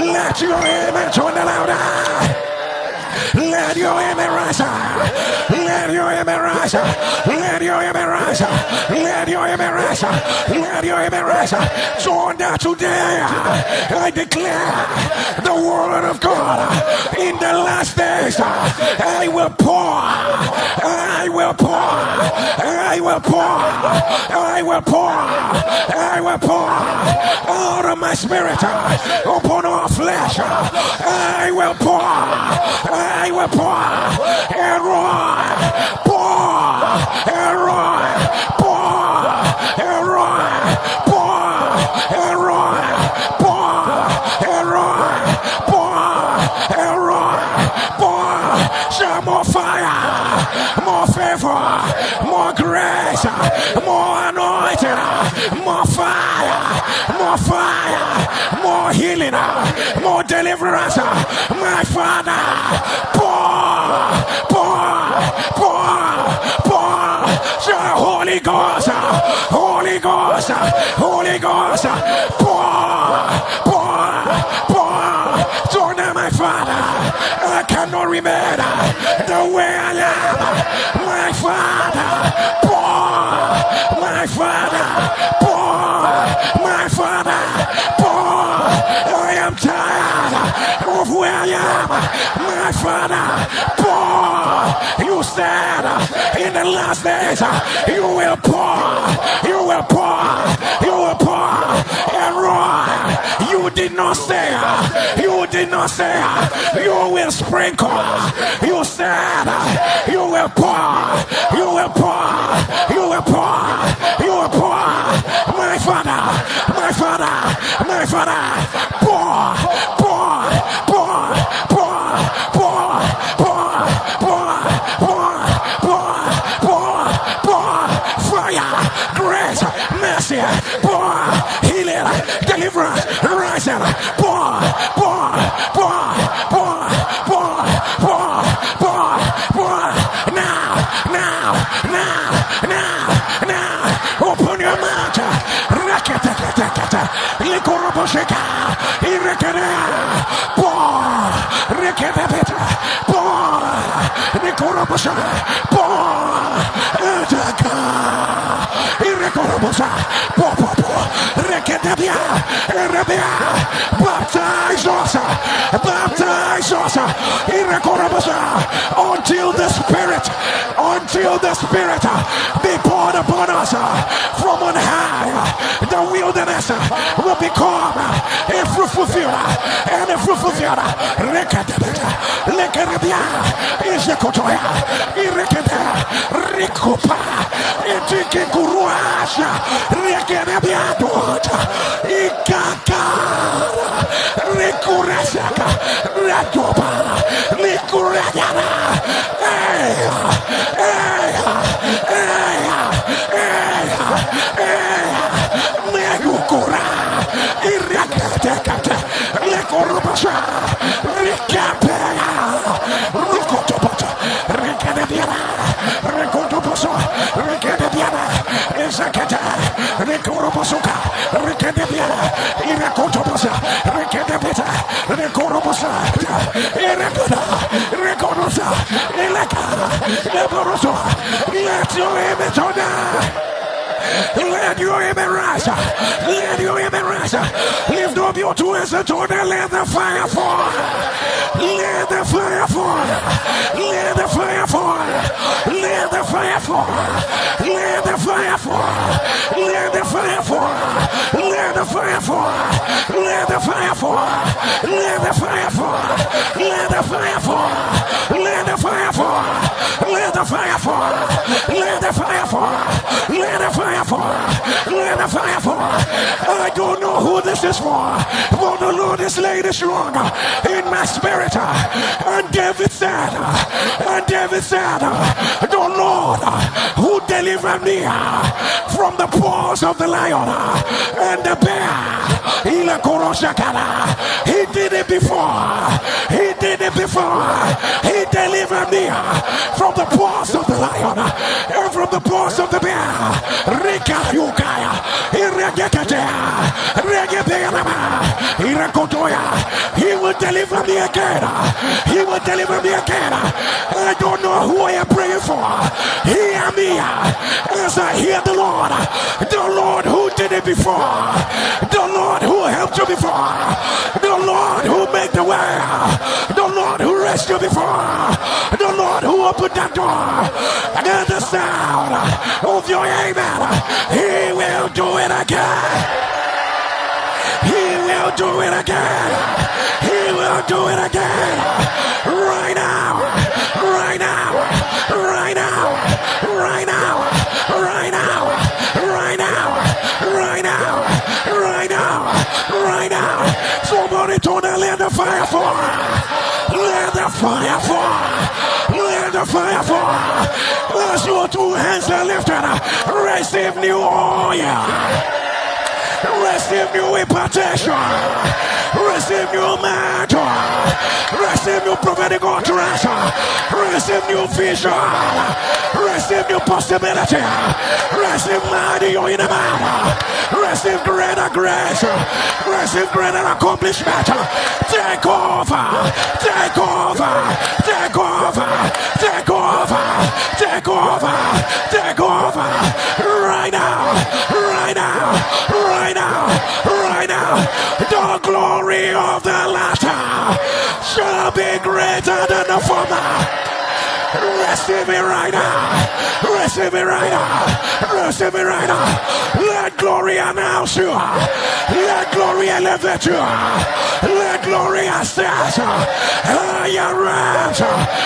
Let your image on the louder. Let your image rise. Let your image rise. Let your image rise. Let your image rise. Let your image rise. So that today I declare the word of God. In the last days I will pour. I will pour. I will pour. I will pour. I will pour out of my spirit upon all flesh. I will pour. I will pour and roar, pour and roar, pour and roar, pour and roar, pour and roar, pour and roar, pour. Some more fire, more favor, more grace, more anointing, more fire, more healing, more deliverance. My Father. Holy Ghost, Holy Ghost, Holy Ghost, pour. So now, my Father, I cannot remain the way I am. My Father, pour. My Father, pour. My Father, pour. I am tired of where I am. My Father, pour. You said in the last days you will pour, you will pour, you will pour and roar. You did not say, you did not say you will sprinkle. You said you will pour, you will pour, you will pour, you will pour. My Father, my Father, my Father, pour, pour, pour, pour, pour, pour, pour, pour, fire, grace, mercy, pour, healing, deliverance, rising, pour, now, open your mouth, Likorobosheka, Irekere, pour, Rekebeta, pour, Nikorobosha, pour, Etaka, Irekorobosa, Popo, Rekedabia, Erebia, baptize us, Irekorobosa, until the Spirit be poured upon us from on high. The wilderness will become a fruitful field, and a fruitful field. Rekedabia, Isekotoya, Irekeda, Rikupa, Itikikuruasha, Rekedabia, Ikaka, Rikurasaka, Ratopa, Rikuragana, Megukura, Irakata, Lekorubasha, Rikapea, Rukotopota, Rikadiana, Rikotoposo, Rikadiana, Isakata, Rikorobosuka, Rikadiana, Irakotoposa, Rikadabita, Rikorobosa, Irakada, Rikonosa, Ilaka, Leboroso, let your image on that. Let your image rise. Let your image rise. Lift up your two hands and let the fire fall. Let the fire fall. Let the fire fall. Let the fire fall. Let the fire fall. Let the fire fall. Let the fire fall. Let the fire fall. Let the fire fall. Let the fire fall. Let the fire fall. Let the fire fall. Let the fire fall. Let the fire fall. Let the fire fall. I don't know who this is for, but the Lord is laid strong in my spirit. And David said, the Lord who delivered me from the paws of the lion and the bear. He did it before. He did it before. He delivered me from the paws of the lion and from the paws of the bear. Rika Yukaya, Iragekata, Regabeama, Irakotoya. He will deliver me again. He will deliver me again. I don't know who I am praying for. Hear me as I hear the Lord who did it before, the Lord who helped you before, the Lord who made the way, the Lord who rescued you before, the Lord who opened that door, and the sound of your amen. He will do it again. He will do it again. He will do it again. Right now. Right now. Right now. Right now. Right now. Right now. Right now. Right now. Right now. Somebody told her, let the fire fall. Let the fire fall. Let the fire fall. As your two hands are lifted, receive new oil. Receive new impartation. Receive new mantle. Receive new prophetic utterance. Receive new vision. Receive new possibility. Receive mighty in the mouth. Receive greater grace. Receive greater accomplishment. Take over. Take over. Take over. Take over. Take over. Take over. Right now. Right now. Right now. Right now. The glory of the latter shall be greater than the former. Receive it right now. Receive it right now. Receive it right now. Let glory announce you. Let glory elevate you. Let glory assess higher realms.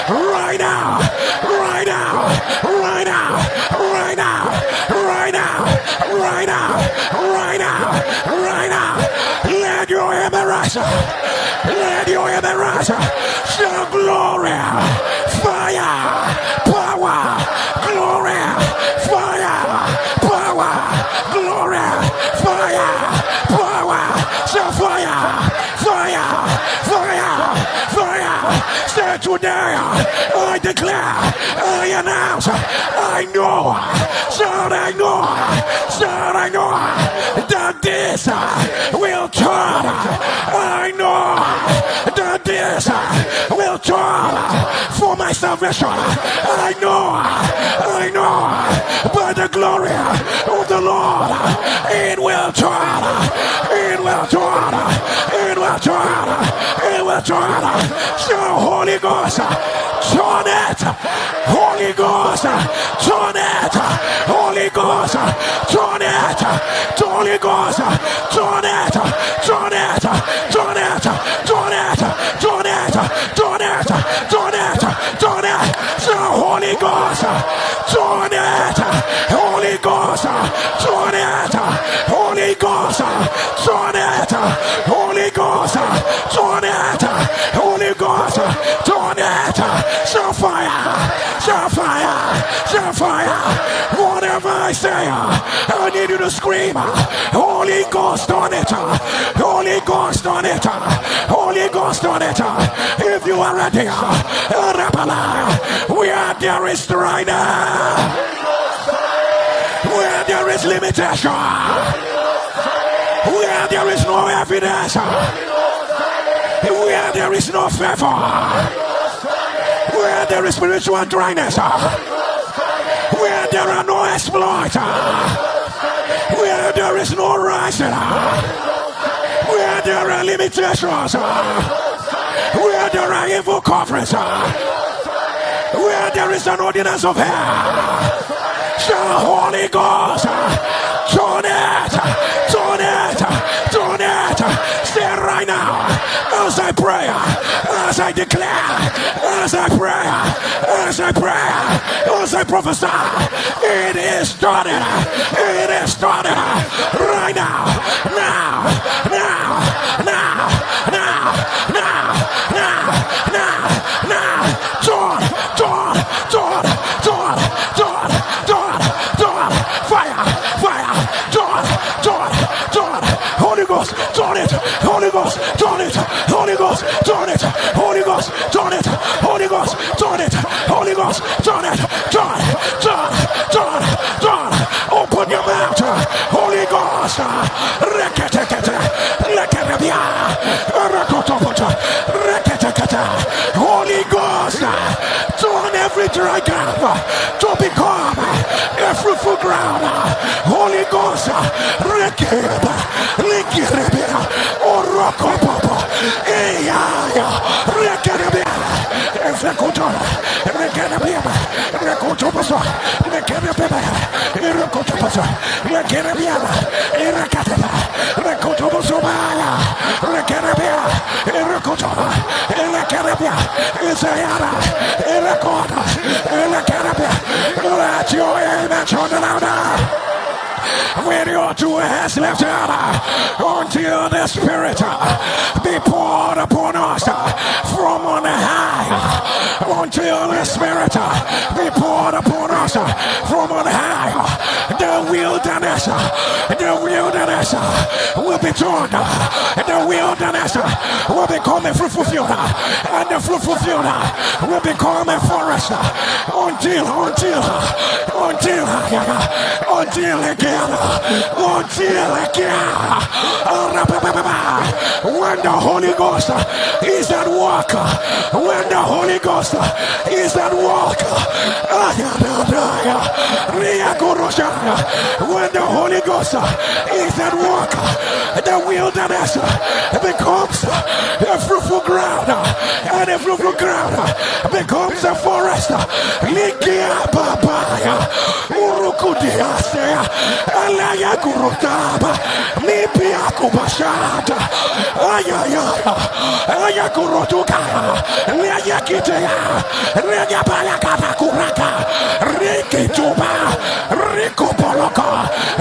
Right now. Right now. Right now. Right now. Right now. Right now. Right now. Right now. Let your embrace. Let your embrace. Show glory. Fire, power, glory, fire, power, glory, fire, power, so fire, fire, fire, fire. Say today, I declare, I announce, I know, shout I know, shout I know, that this will turn. I know that this will turn for my salvation. I know, by the glory of the Lord, it will turn, it will turn, it will turn, it will turn. So Holy Ghost, turn it, Holy Ghost, turn it, Holy Ghost, turn it, Holy Ghost, turn it, turn it, turn it, turn it, turn it, turn it, turn it, turn it. So Holy Ghost, turn it, Holy Ghost, turn it, Holy Ghost, turn it, Holy Ghost, turn it, Holy Ghost, turn it. So fire, so fire, so fire. Whatever I say, I need you to scream, Holy Ghost on it, Holy Ghost on it, Holy Ghost on it. If you are ready, where there is right now, where there is limitation, where there is no evidence, where there is no favor, where there is spiritual dryness, where there are no exploits, where there is no rising, where there are limitations, where there are evil coverings, where there is an ordinance of hell. Shall Holy Ghost turn it, turn it, turn it. Say right now, as I pray, as I declare, as I pray, as I pray, as I prophesy, it is started, it is started right now, now, now, now, now, now, now, now, now. Turn, turn, turn, turn, turn, turn, turn. Fire, fire, turn, turn, turn. Holy Ghost, turn it, Holy Ghost, turn it, Holy Ghost, turn it, Holy Ghost, turn it, Holy Ghost, turn it, Holy Ghost, turn it, turn, turn, turn, turn, open your mouth, Holy Ghost, Holy Ghost, turn every dry ground to become a fruitful ground. Holy Ghost, let your image on the louder. When your two hands lifted until the Spirit be poured upon us from on high, until the Spirit be poured upon us from on high. The wilderness will be turned. The wilderness will become a fruitful field, and the fruitful field will become a forest until again. When the Holy Ghost is at work, when the Holy Ghost is at work, when the Holy Ghost is at work, the wilderness becomes a fruitful ground, and a fruitful ground becomes a forest. Alaya kurutaba, mipia kubashata, aya kurutuka, leya kitea, leya balakata kuraka, rikituba, rikopoloko,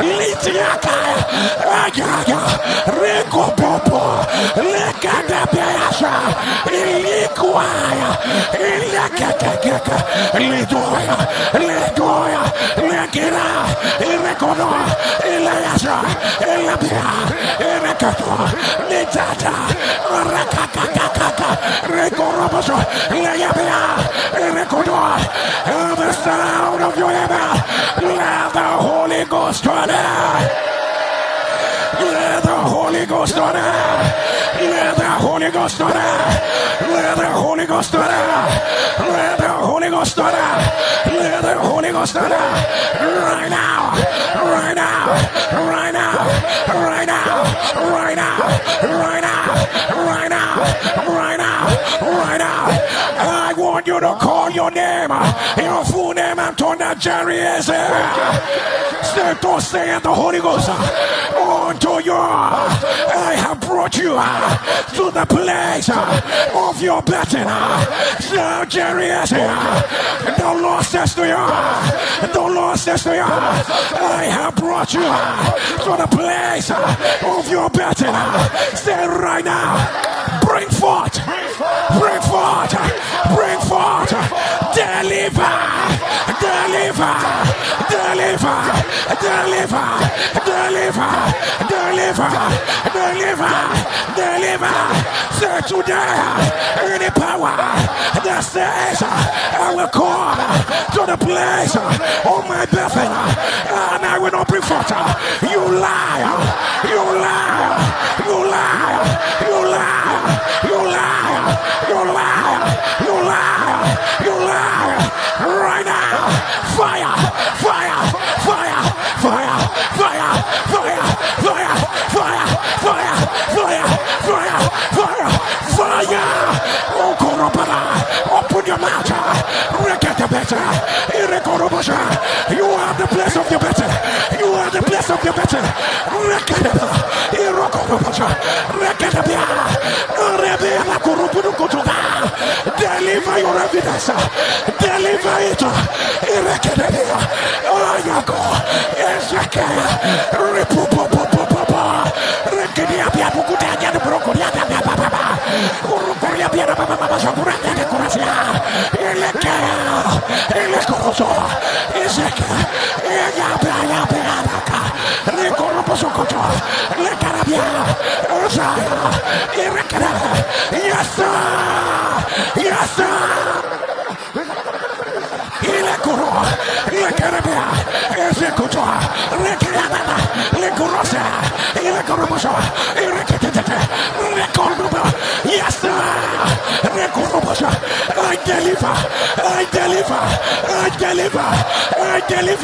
litiaka, aya, rikopopo, lekadabeasha, ilikuaya, ilekekekeke, lidoya, lekira, irekono, ilayasha, ilabia, irekoto, litata, rakakakaka, rekoroboso, layabia, irekoto, the sound of your mouth, let the Holy Ghost on it. Let the Holy Ghost on it. Let the Holy Ghost on it. Let the Holy Ghost on it. Let the Holy Ghost on it. Let the Holy Ghost on it. Right now. Right now. Right now. Right now. Right now. Right now. Right now. Right now. Right now. I want you to call your name, your full name, and turn that Jerry is here. Don't say the Holy Ghost unto you. I have brought you to the place of your betting. So Jerry is here. The Lord says to you, the Lord says to you, I have brought you to the place of your betting. Say right now, bring forth, bring forth, bring forth, deliver, deliver, deliver, deliver, deliver, deliver, deliver, deliver. Say today, any power that says I will come to the place of my birthday and I will not bring forth. You lie, you lie, you lie, you lie, you lie, you lie, you lie, you lie. Right now, fire, fire, fire, fire, fire, fire, fire, fire, fire, fire, fire, fire, fire. Oh, Korobara, open your mouth. Rekete better. Irekorobosha. You are the place of your better. You are the place of your better. Rekete. Irekorobosha. Rekete bia. Rebea kuruburukutuba. Deliver your evidence. Deliver it. Irekete bia. Ayako. Ezeke. Ripupopopopopo. Rekedia bia bukutanya de brokolia bia baba. Urukolia bia baba sakurata de kurasia. Elekea. Elekoroso. Ezeke. Eya bia bia baka. Rekoroposo koto. Lekarabia. Ozaya. Irekera.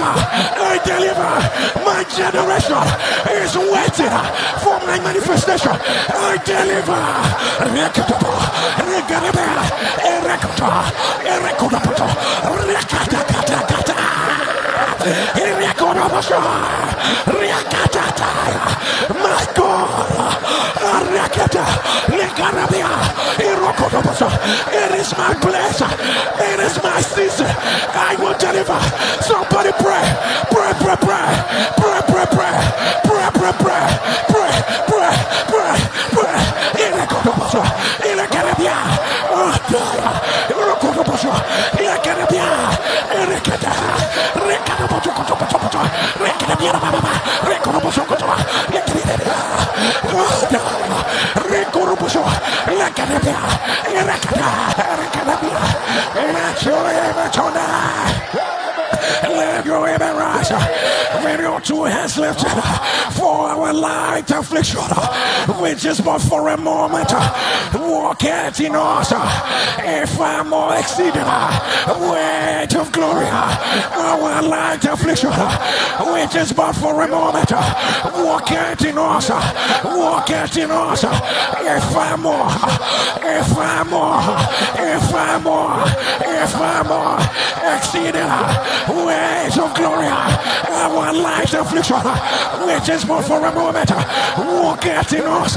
I deliver. My generation is waiting for my manifestation. I deliver. My God, it is my pleasure, it is my season. I will deliver. Somebody pray, pray, pray, pray, pray, pray, pray, pray, pray, pray, pray, pray, pray, pray. Let your amen rise. When your two hands lifted for our light affliction, which is but for a moment, walk it in us. If I'm more exceeding weight of glory, our light affliction, which is but for a moment, walk it in us. Walk it in us. If I'm more, if I'm more, if I'm more, if I'm more exceeding ways of glory, our light affliction, which is but for a moment, walk it in us,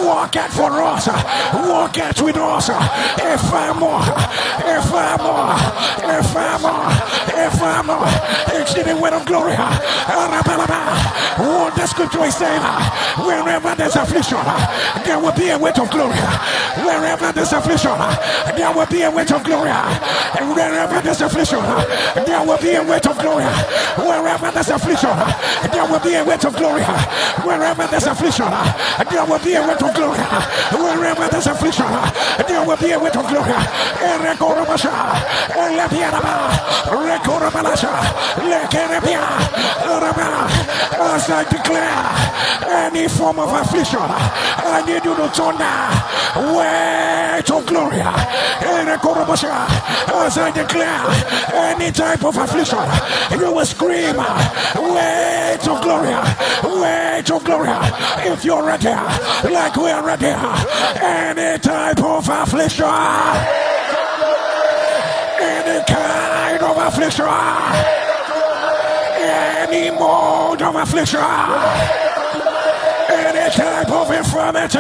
walk it for us, walk it with us. If I'm more, if I'm more, if I'm more, if I'm more exceeding weight of glory, what the scripture is saying, wherever there's affliction, there will be a weight of glory. Wherever there's affliction, there will be a weight of glory. And wherever there's affliction, there will be a weight of glory. Wherever there's affliction, there will be a weight of glory. Wherever there's affliction, there will be a weight of glory. Wherever there's affliction, there will be a weight of glory. As I declare any form of affliction, I need you to turn down weight of glory. As I declare any type of affliction, you will scream weight of glory, weight of glory. If you're ready, like we're ready, any type of affliction, any kind of affliction, any mode of affliction, any type of infirmity,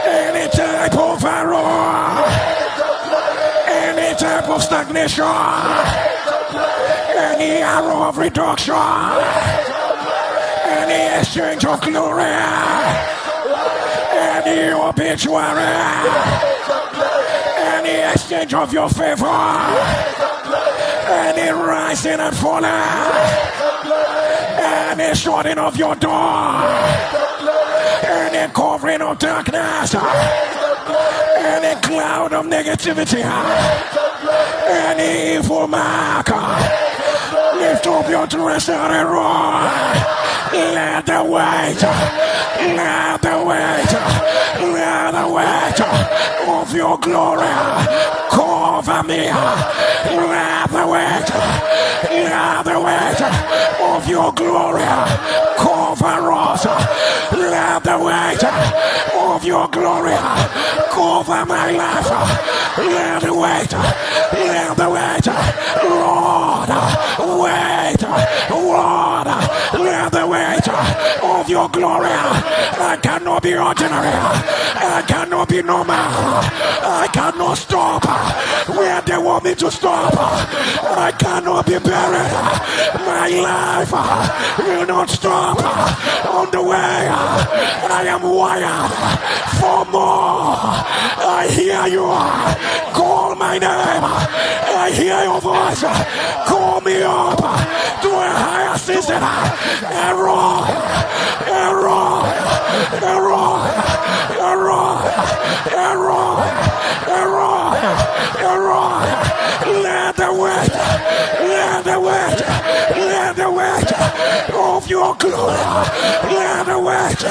any type of error, any type of stagnation, any arrow of reduction, any exchange of glory, any obituary, any exchange of your favor, any rising and falling, any shutting of your door, any covering of darkness, any cloud of negativity, any evil mark, lift up your dress and roar. Let the weight, let the weight, let the weight of your glory cover me. Let the weight of your glory cover us. Let the weight of your glory cover my life. Let the weight, Lord, wait, Lord, let the weight of your glory. I cannot be ordinary. I cannot be normal. I cannot stop where they want me to stop. I cannot be buried. My life will not stop on the way. I am wired for more. I hear you. Call my name. I hear your voice. Call me up to a higher season. Error, error, error, error, error, error, error. Let the weight, let the weight, let the weight of your glory, let the weight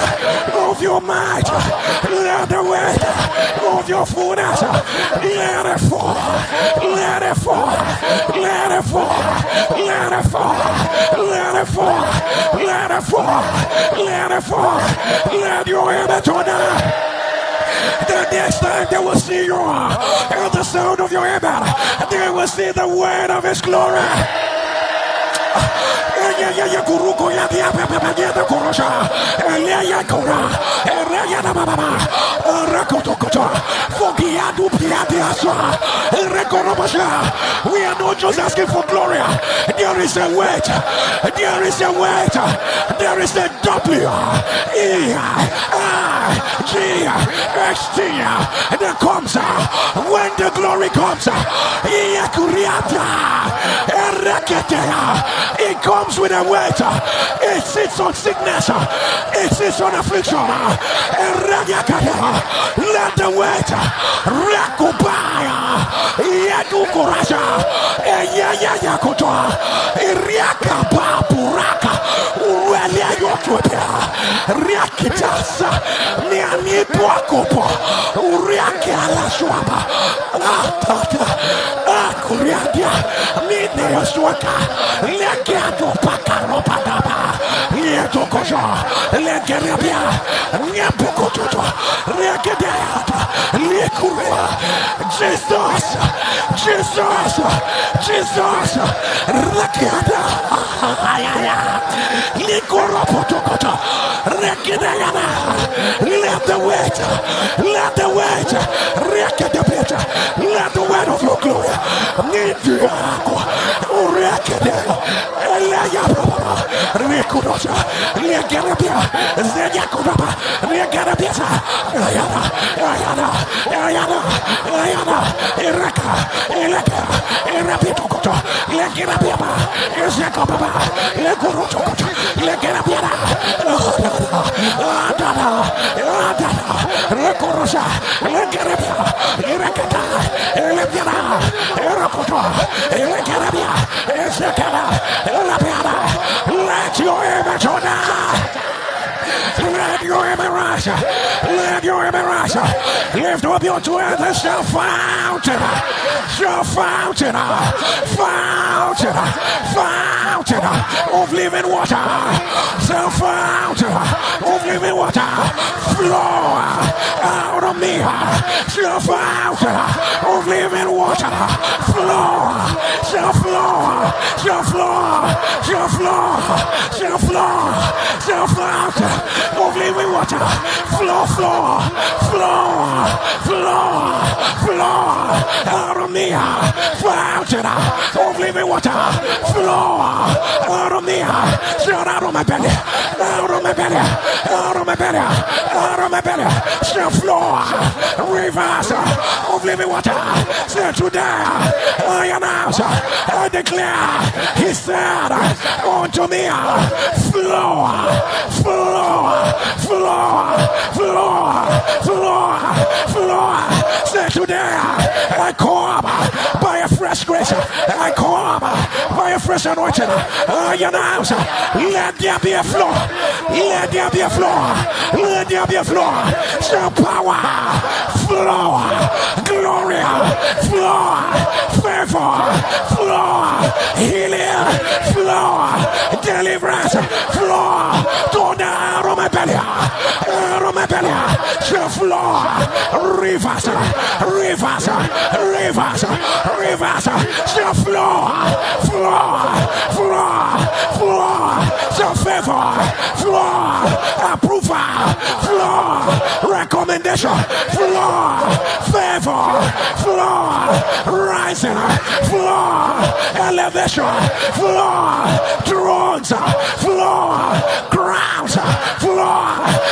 of your might, let the weight of your fullness. Let it fall. Let it fall. Let it fall. Let it fall. Let it fall. Let it fall. Let it fall. Let your image on that. The next time they will see you and the sound of your image, they will see the weight of his glory. We are not just asking for glory. There is a weight. There is a weight. There is a W-E-I-G-H-T that comes when the glory comes. It comes with a weight. It sits on sickness. It sits on affliction. Let the weight Jesus, Jesus, Jesus, let the weight, let the weight, let the weight of your glory. Let your image on that. Let your image rise. Let your image rise. Lift up your two hands and shout fountain. Shout fountain. Fountain. Fountain of living water. Shout fountain of living water. Flow out of me. Shout fountain of living water. Flow. Shout flow. Shout flow. Shout flow. Shout flow. Shout fountain of living water. Flow, flow, flow, flow, flow out of me. Fountain of living water. Flow out of me. Shout out of my belly. Out of my belly. Out of my belly. Out of my belly. Shout flow. Rivers of living water. Say today I announce, I declare, he said unto me, flow, flow, flow, flow, flow, flow. Say today I come by a fresh grace. I come by a fresh anointing. I announce, let there be a flow. Let there be a flow. Let there be a flow. Show power. Flow. Glory. Flow. Favor. Flow. Healing. Flow. Deliverance. Flow. Turn out of my belly. Out of my belly. Show flow. Rivers. Rivers. Rivers. Rivers. Show flow. Flow. Flow. Flow. Show favor. Flow. Approval. Flow. Recommendation. Flow. Favor. Flow. Rising. Flow. Elevation. Flow. Thrones. Flow. Crowns. Flow.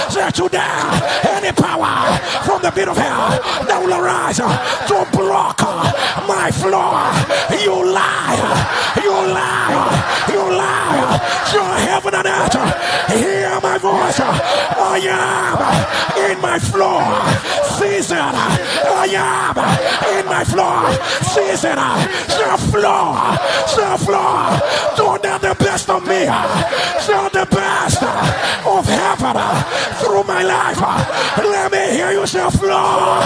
Say today, any power from the pit of hell that will arise to block my flow. You lie. You lie. You lie. Show heaven and earth. Hear my voice. I am in my flow season. I am in my flow season. Show flow. Show flow. Don't have the best of me. Show the best of heaven through my life. Let me hear you say flow.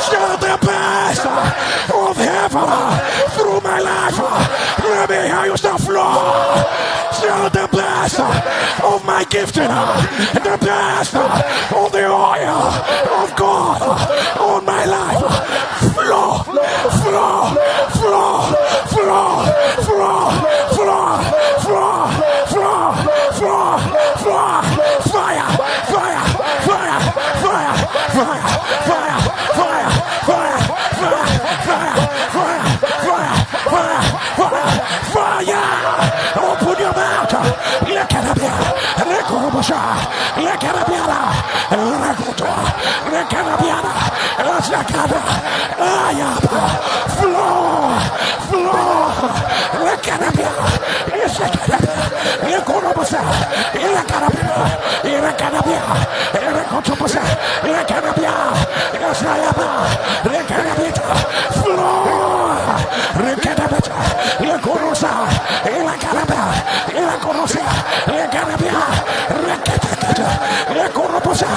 Shall the best of heaven through my life. Let me hear you start flow. Shall the best of my gifting, the best of the oil of God on my life. Flow, flow, flow, flow, flow, flow, flow, flow, flow, flow, fire, fire, fire, fire, fire, fire, fire, fire, fire, fire, fire, fire, fire, fire. Open your mouth. Look at the Rekorobosha. Look at the Biara. Rekoto. Look at the Biara. Zakada. Ayaba. Flow. Flow. Look at the Biara. Zakada. Rekorobosha. Look at the Biara. Rekanabia. Rekotobosa. Look at the Biara. Sayaba. Rekanabita. Flow. Rekanabita. Rekorosa. Ilakaraba. Ilakorosa. Rekanabia. Rekatakata. Rekorobosa.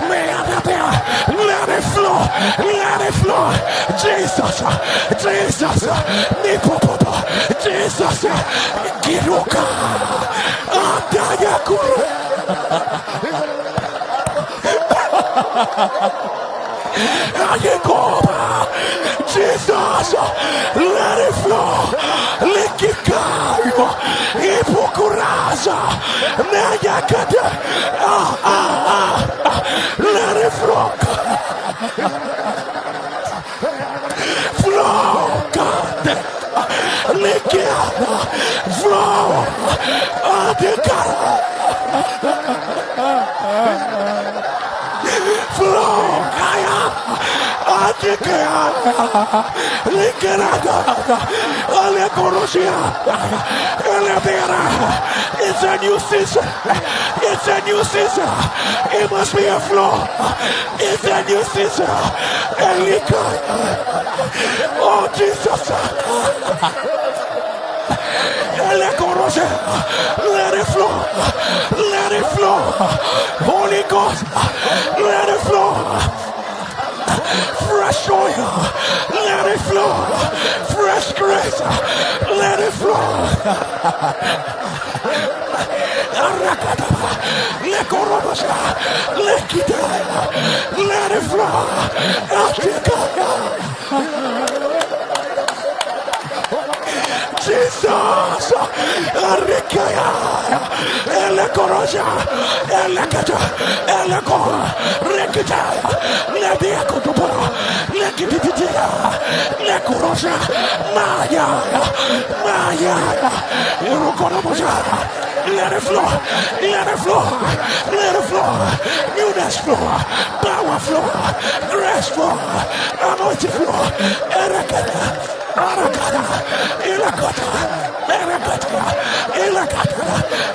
Meanabia. Let it flow. Let it flow. Jesus. Jesus. Nipopopo. Jesus. Kiruka. Atayakuru. Ayekoba. Jesus. Let it flow. Likikayo. Ipokuraza. Nayakata. Let it flow. Flow, God. Likiana. Flow. Adekara. Flow, Kaya. Adekara. Likerada. Alekorosia. Elebera. It's a new season. It's a new season. It must be a flow. It's a new season. Elikaya. Oh, Jesus. Let it flow. Let it flow. Holy Ghost. Let it flow. Fresh oil. Let it flow. Fresh grace. Let it flow. Let it flow. Jesus, Arikaya, Elekoroja, Elekata, Elekora, Rekita, Lebiakotopora, Lekititia, Lekoroja, Maya, Maya, Eurokoroja. Let it flow, let it flow, let it flow, newness flow, power flow, grace flow, anointing flow, Erekata, Arakata, Ilakata, Erekata, Ilakata,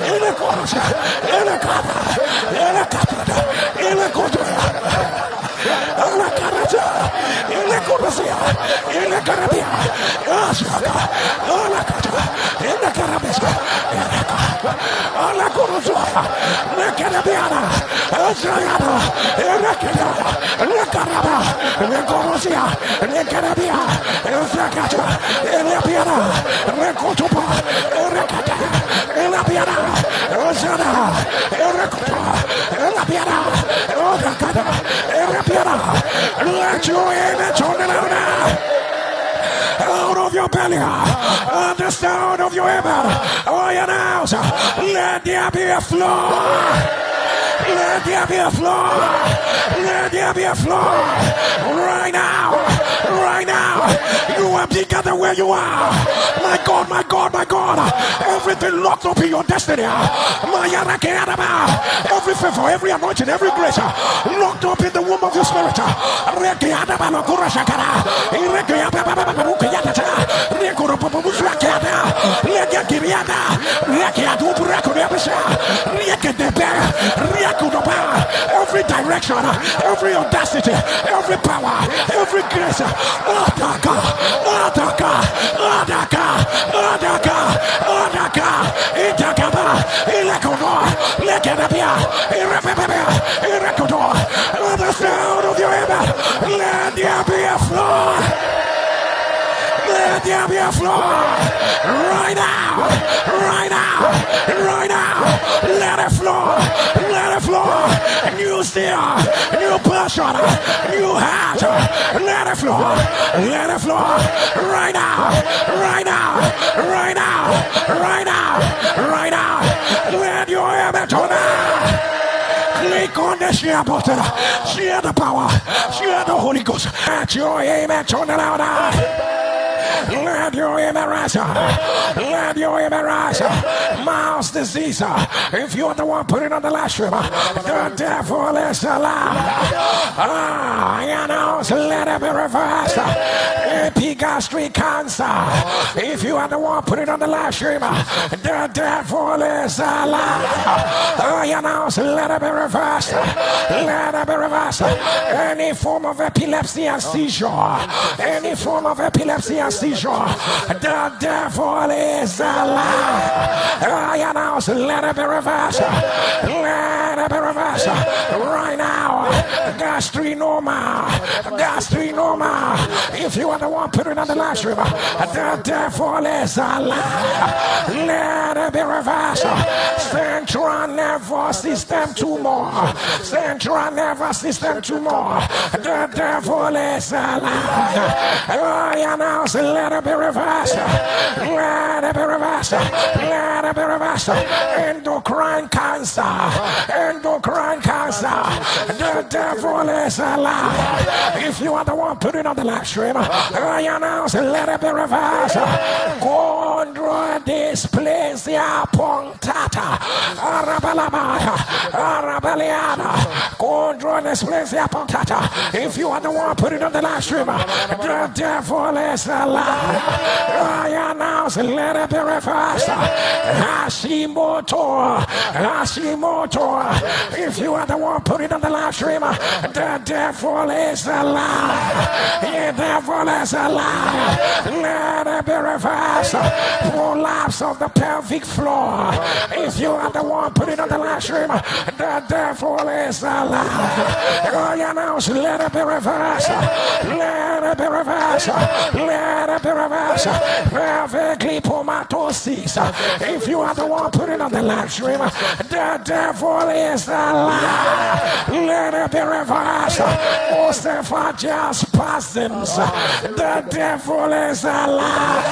Ilakota, Ilakata, Ilakata, Ilakota, Alakarata, Ilakorasia, Ilakarabia, Ashaka, Alakata, Ilakarabisa, Alakorosa, Lekanabiana, Azayana, Elekana, Lekaraba, Lekorosia, Lekanabia, Zakata, Elapiana, Rekotopa, Erekata, Elapiana, Ozana, Erekota, Elapiana, Odakata, Erapiana. Let your image on the out of your belly, the sound of your amen. Oh, your house, let there be a flow. Let there be a flow. Let there be a flow. Right now. Right now. You are bigger than where you are. My God, my God, my God. Everything locked up in your destiny. Every favor, every anointing, every grace locked up in the womb of your spirit. Every direction, every audacity, every power, every grace. Adaka, Adaka, Adaka, Adaka, Adaka, Itakaba, Ilakono, Lekanabia, Irapabia, Irakono. The sound of your amen. Let there be a flow. Let there be a flow. Right now. Right now. Right now. Let it flow. Let it flow. New zeal. New passion. New heart. Let it flow. Let it flow. Right now. Right now. Right now. Right now. Right now. Let your image on now. Click on the share button. Share the power. Share the Holy Ghost. Let your image on the louder. Let your image rise. Let your image rise. Mouse disease. If you are the one putting on the live stream, the devil is alive. You know, so let it be reversed. Epigastric cancer. If you are the one putting on the live stream, the devil is alive. You know, so let it be reversed. Let it be reversed. Any form of epilepsy and seizure. Any form of epilepsy and seizure. The devil is alive. You know, so let it be reversed. Let it be reversed. Right now. Gastrinoma. Gastrinoma. If you are the one putting on the live stream, the devil is alive. Let it be reversed. Central nervous system tumor. Central nervous system tumor. The devil is alive. You know, so let it be reversed. Let it be reversed. Let it be reversed. Endocrine cancer. Endocrine cancer. The devil is alive. If you are the one putting on the live stream, you know, so let it be reversed. Chondro dysplasia punctata. Arabalabaya. Arabaliana. Chondro dysplasia punctata. If you are the one putting on the live stream, the devil is alive. You know, so let it be reversed. Hashimoto. Hashimoto. If you are the one putting on the live stream, the devil is alive. The devil is alive. Let it be reversed. Prolapse of the pelvic floor. If you are the one putting on the live stream, the devil is alive. You know, so let it be reversed. Let it be reversed. Let it be reversed. Pelvic lipomatosis. If you are the one putting on the live stream, the devil is alive. Let it be reversed. Oesophageal spasms. The devil is alive.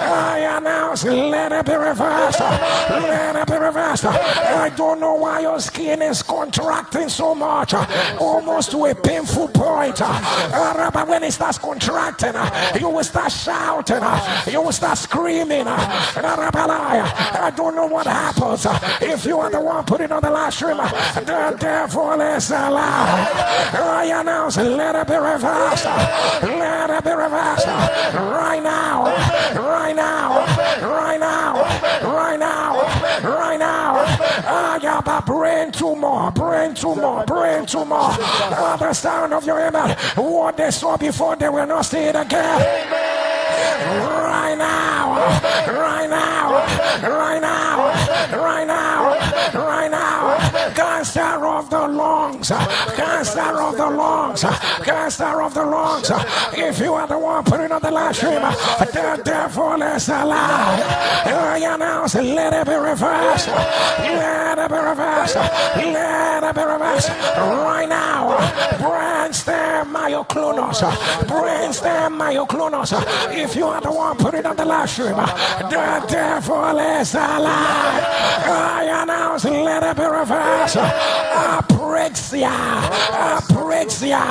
I announce, let it be reversed. Let it be reversed. I don't know why your skin is contracting so much, almost to a painful point. But when it starts contracting, you will start shouting, you will start screaming. I don't know what happens. If you are the one putting on the live stream, the devil is alive. I announce, let it be reversed. Let it be reversed. Right now. Right now. Right now. Right now. Right now. I got a brain tumor. Brain tumor. Brain tumor. The sound of your amen. What they saw before, they will not see it again. Right now. Right now. Right now. Right now. Right now. Cancer of the lungs. Cancer of the lungs. Cancer of the lungs. If you are the one putting on the live stream, the devil is alive. I announce, let it be reversed. Let it be reversed. Let it be reversed. Right now. Brainstem myoclonus. Brainstem myoclonus. If you are the one putting on the live stream, the devil is alive. I announce, let it be reversed. Apraxia. Apraxia.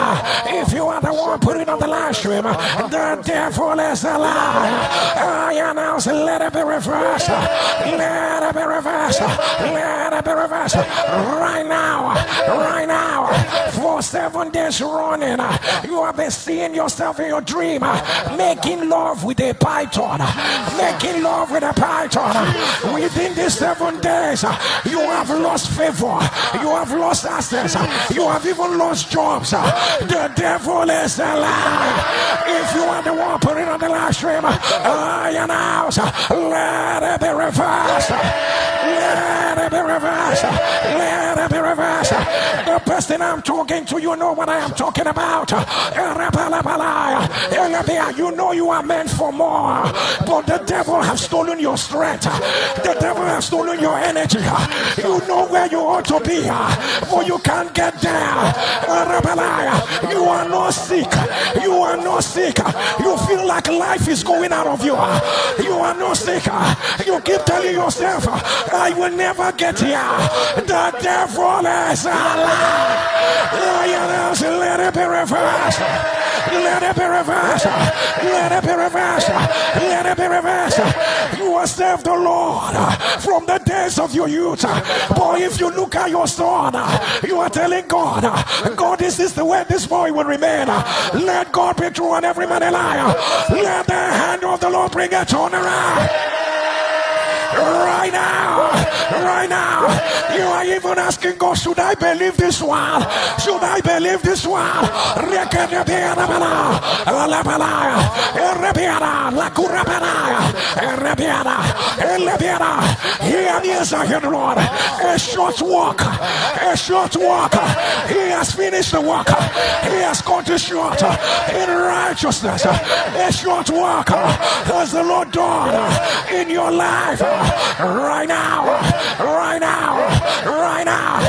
If you are the one putting on the live stream, the devil is alive. I announce, let it be reversed. Let it be reversed. Let it be reversed. Right now. Right now. For 7 days running, you have been seeing yourself in your dream making love with a python. Making love with a python. Within these 7 days, you have lost favor. You have lost access. You have even lost jobs. The devil is alive. If you are the one putting on the live stream, I announce, let it be reversed. Let Let it be reversed. Let it be reversed. The person I'm talking to, you know what I am talking about. You know you are meant for more, but the devil has stolen your strength. The devil has stolen your energy. You know where you ought to be, but you can't get there. You are not sick. You are not sick. You feel like life is going out of you. You are not sick. You keep telling yourself, I will never get here. The devil is alive. Let it be reversed. Let it be reversed. Let it be reversed. Let it be reversed. You have served the Lord from the days of your youth. But if you look at your son, you are telling God, God, this is the way this boy will remain. Let God be true and every man a liar. Let the hand of the Lord bring a turnaround. Right now, you are even asking God, should I believe this one? Should I believe this one? Here is the Lord. A short walk. A short walk. He has finished the work. He has cut it short in righteousness. A short walk has the Lord done in your life. Right now, right now, right now.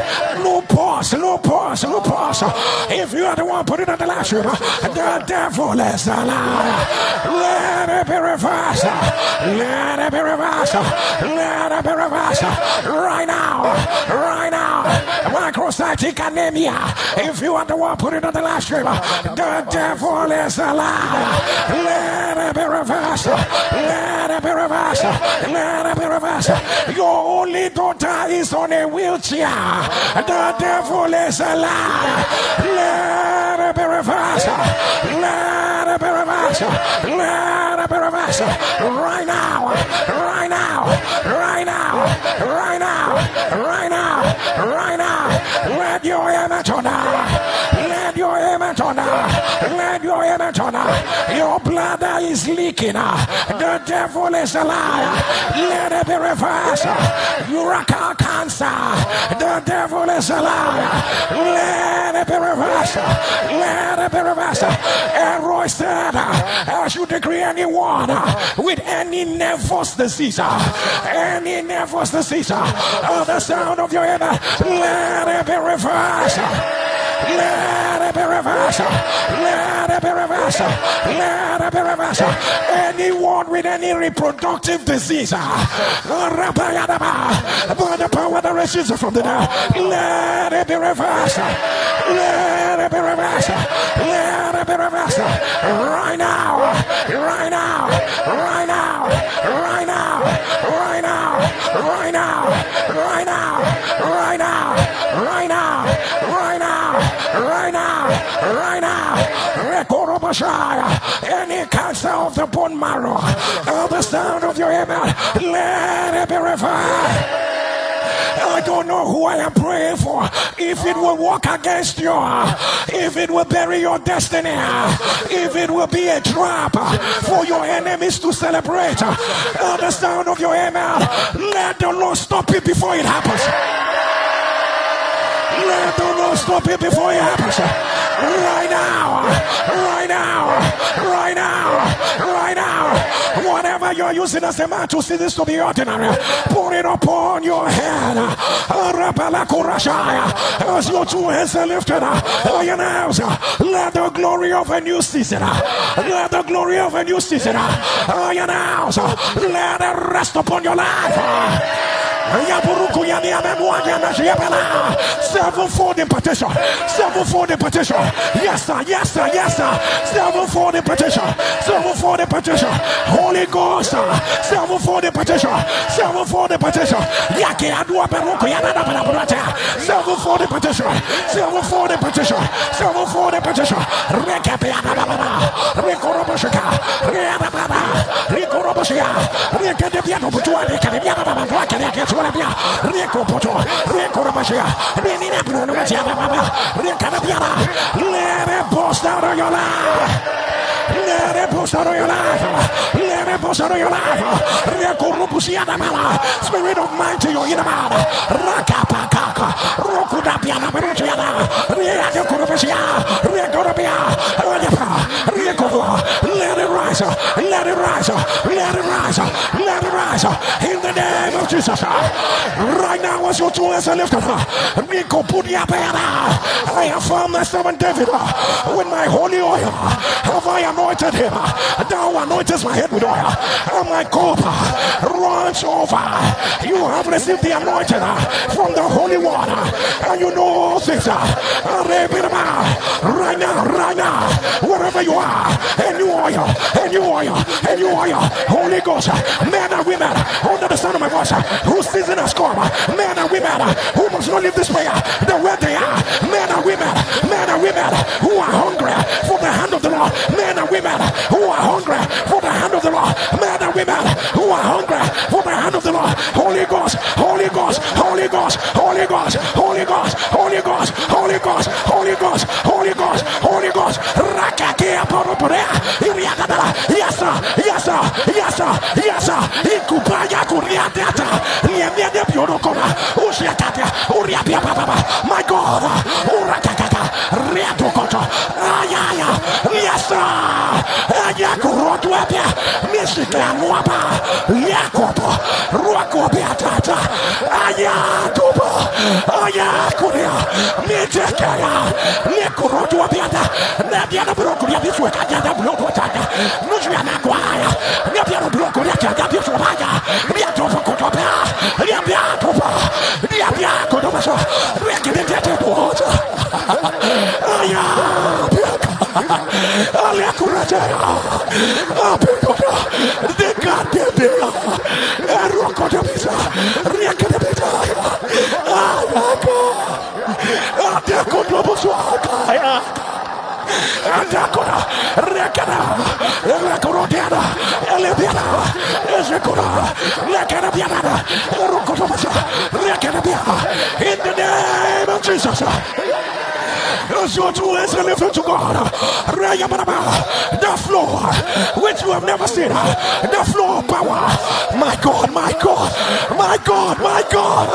No pause, no pause, no pause. If you are the one put it on the last room, the devil is a liar. Let it be reversed. Let it be reversed. Let it be reversed. Right now, right now. Microcytic anemia. If you are the one put it on the last room, the devil is a liar. Let it be reversed. Let it be reversed. Let it be reversed. Your only daughter is on a wheelchair. The devil is a liar. Let it be reversed. Let it be reversed. Let it be reversed. Right now. Right now. Right now. Right now. Right now. Right now. Let your image on her. Let your image on her. Let your image on her. Your bladder is leaking. The devil is a liar. Let it be reversed. Urachal cancer. The devil is a liar. Let it be reversed. Let it be reversed. And Roy said, I should decree anyone with any nervous disease, any nervous disease, the sound of your head, let it be reversed. Let it be reversed. Let it be reversed. Let it be reversed. Anyone with any reproductive disease, by the power that raises from the dead, let it be reversed. Let it be reversed. Let it be reversed. Right now. Right now. Right now. Right now. Right now. Right now. Right now. Right now. Right now. Right now. Right now, right now, any cancer of the bone marrow, the sound of your amen, let it be revived. I don't know who I am praying for. If it will work against you, if it will bury your destiny, if it will be a trap for your enemies to celebrate, the sound of your amen, let the Lord stop it before it happens. Let the Lord stop it before it happens. Right now. Right now. Right now. Right now. Whatever you're using as a man to see this to be ordinary, put it upon your head. As your two hands are lifted, let the glory of a new season, let the glory of a new season, let it rest upon your life. Sevenfold impartation. Sevenfold impartation. Yes, sir. Yes, sir. Yes, sir. Sevenfold impartation. Sevenfold impartation. Holy Ghost. Sevenfold impartation. Sevenfold impartation. Yaki adua peruko yana na palabrata. Sevenfold impartation. Sevenfold impartation. Sevenfold impartation. Rekape yana. Rekorobashika. Reana. Rekorobashia. Rekadebiano butua. Rekadebiano butua. Rico Poto, Rico Rabashia, Renina Bruno, let it burst out of your life. Let it push out of your life. Let it push out of your life. Spirit of mind to your inner man. Rakapakaka. Rokudapiana Peruchiana. Let it rise. Let it rise. Let it rise. Let it rise. In the name of Jesus. Right now, as your two hands are lifted, I have found my servant David with my holy oil. Have I anointed him? Thou anointest my head with oil, and my cup runs over. You have received the anointing from the Holy One, and you know all things. Right now, wherever you are, and you oil, and you oil, and you oil, Holy Ghost, men and women, under the sound of my voice, whose season has come, men and women who must not leave this prayer the way they are, men and women who are hungry for the hand of the Lord, men and women who are hungry for the hand of the Lord, men and women who are hungry for the hand of the Lord. Holy Ghost, Holy Ghost, Holy Ghost, Holy Ghost, Holy Ghost, Holy Ghost, Holy Ghost, Holy Ghost, Holy Ghost, Holy Ghost, Rakakia Poroporea, Iriadala, yes sir, yes sir, yes sir, yes sir, Ikubaya Kuriata, Niamia Piorokona, Ushiatatia, Uriapia Papa, my God, Urakaka, Riatokoto, Ayaya, yes sir, Ayakurotuapia, Mishika Muapa, Yakopo, Ruakopia Tata, Ayatuba, Ayakuria, Mitekaya, Nekurotuapia, Nadia Brokuria, this way, Kaya Blokotaka, Nujiana Guaya, Nadia Brokuria, Yabifuaya, Riatopokotopia, Riabiatopa, Riabiakotopa, Rekidete water. Aliakurata, Apikota, the goddamn Rokotopisa, Riakabita, Ayakotoposwaka. Andakora, Rekana, Rekorodiana, Elebiana, Ezekora, Lekanabiana, Rokotopasa, Rekanabiana, in the name of Jesus. As your two hands are lifted to God, the floor which you have never seen, the floor of power, my God, my God, my God, my God,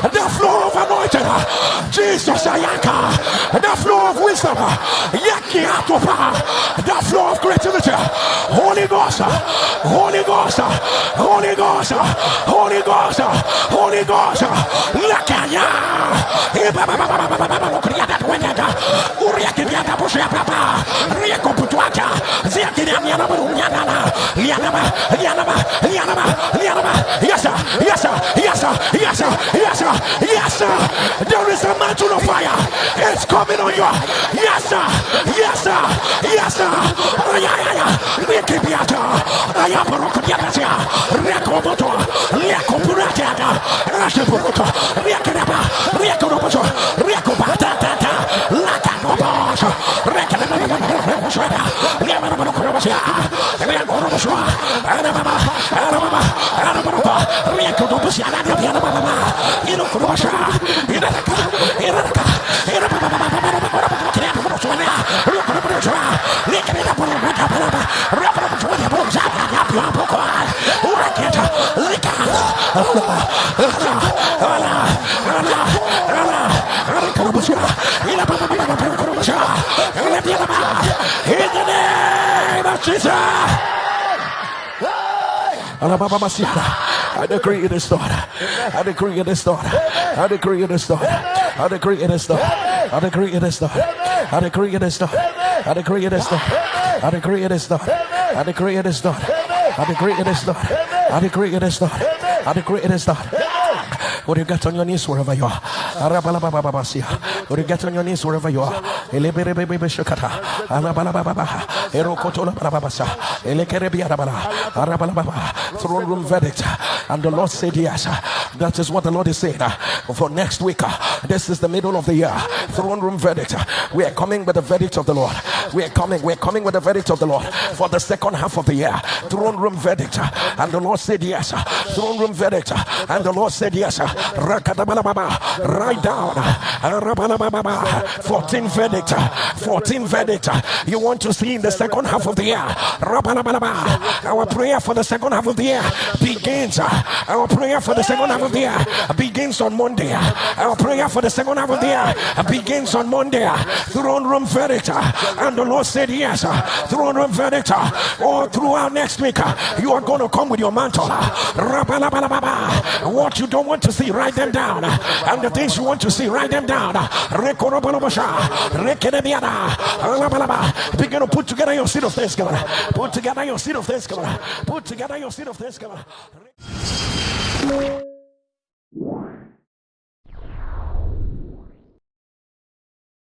the floor of anointing, Jesus Ayaka, the floor of wisdom, Yaki Atopa, the floor of creativity, Holy Ghost, Holy Ghost, Holy Ghost, Holy Ghost, Holy Ghost, Lakaya, Uriakiana Bushia Papa, Riako Putuata, Ziakiniana Yanama, Yanama, Yanama, Yanama, Yanama, yes sir, yes sir, yes sir, yes sir, yes sir, yes sir, there is a mantle of fire, it's coming on you, yes sir, yes sir, yes sir, Rikibiata, Ayaparokiata, Riakoboto, Riakopurata, Rashipuroto, Riakanaba, Riakoboto, Riakobata, Lakanobosh, in the name of Jesus. I decree it is done. I decree it is done. I decree it is done. I decree it is done. I decree it is done. I decree it is done. I decree it is done. I decree it is done. I decree it is done. I decree it is done. I decree it is done. I decree it is done. Would you get on your knees wherever you are? Would you get on your knees wherever you are? Throne room verdict. And the Lord said yes. That is what the Lord is saying. For next week, this is the middle of the year. Throne room verdict. We are coming with the verdict of the Lord. We're coming with the verdict of the Lord for the second half of the year. Throne room verdict. And the Lord said yes. Throne room verdict. And the Lord said yes. Write down 14 verdict. 14 verdict you want to see in the second half of the year. Our prayer for the second half of the year begins. Our prayer for the second half of the year begins on Monday. Our prayer for the second half of the year begins on Monday. Throne room verdict. And the Lord said yes. Throne room verdict. All throughout next week, you are going to come with your mantle. What you don't want to see, write them down. And the things you want to see, write them down. Begin to put together your seed of thanksgiving. Put together your seed of thanksgiving. Put together your seed of thanksgiving.